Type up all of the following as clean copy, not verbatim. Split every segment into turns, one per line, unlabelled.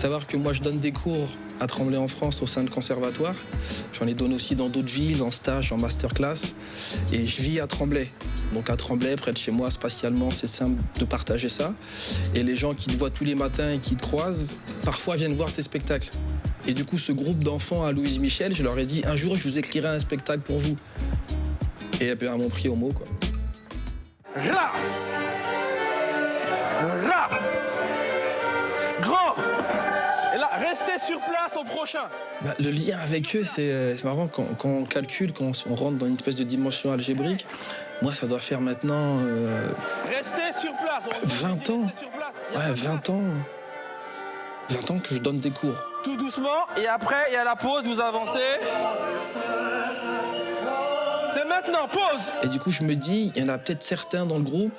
Savoir que moi, je donne des cours à Tremblay en France au sein de conservatoire. J'en ai donné aussi dans d'autres villes, en stage, en masterclass. Et je vis à Tremblay. Donc à Tremblay, près de chez moi, spatialement, c'est simple de partager ça. Et les gens qui te voient tous les matins et qui te croisent, parfois viennent voir tes spectacles. Et du coup, ce groupe d'enfants à Louise Michel, je leur ai dit, un jour, je vous écrirai un spectacle pour vous. Et elles m'ont pris au mot, quoi.
Ra! Ra! Grand! Et là, restez sur place au prochain.
Le lien avec eux, c'est marrant, quand on calcule, quand on rentre dans une espèce de dimension algébrique, moi, ça doit faire maintenant...
Restez sur place.
20 ans. Ouais, 20 ans. 20 ans que je donne des cours.
Tout doucement, et après, il y a la pause, vous avancez. C'est maintenant, pause!
Et du coup, je me dis, il y en a peut-être certains dans le groupe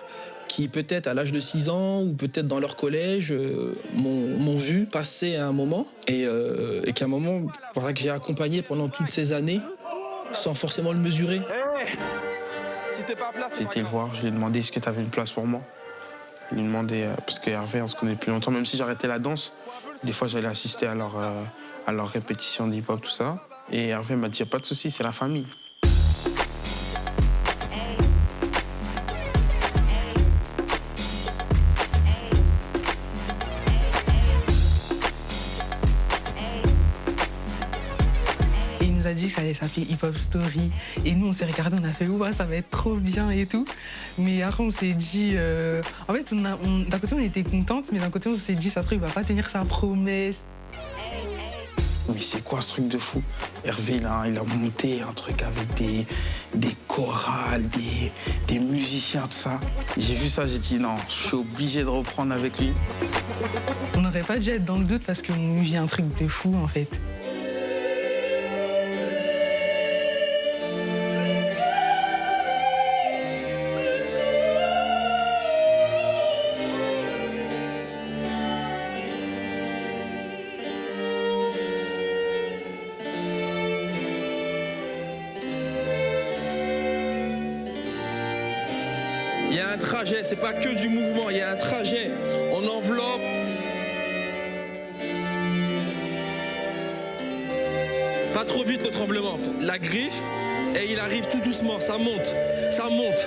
qui, peut-être à l'âge de 6 ans ou peut-être dans leur collège, m'ont vu passer à un moment et qu'à un moment, voilà, que j'ai accompagné pendant toutes ces années sans forcément le mesurer.
Hey, si t'es pas à place,
J'ai été le voir, je lui ai demandé est-ce que tu avais une place pour moi. Je lui ai demandé, parce que Hervé, on se connaît depuis longtemps, même si j'arrêtais la danse, des fois j'allais assister à leur répétition d'hip-hop, tout ça. Et Hervé m'a dit, pas de souci, c'est la famille.
Il a dit que ça allait s'appeler Hip Hop Story. Et nous, on s'est regardé, on a fait, ouais, ça va être trop bien et tout. Mais après, on s'est dit... En fait, d'un côté, on était contente, mais d'un côté, on s'est dit, ça se trouve, il va pas tenir sa promesse.
Mais c'est quoi ce truc de fou? Hervé, il a monté un truc avec des chorales, des musiciens, tout ça. J'ai vu ça, j'ai dit non, je suis obligé de reprendre avec lui.
On n'aurait pas dû être dans le doute parce qu'on vit un truc de fou, en fait.
Il y a un trajet, c'est pas que du mouvement, il y a un trajet. On enveloppe. Pas trop vite le tremblement. La griffe, et il arrive tout doucement, ça monte, ça monte.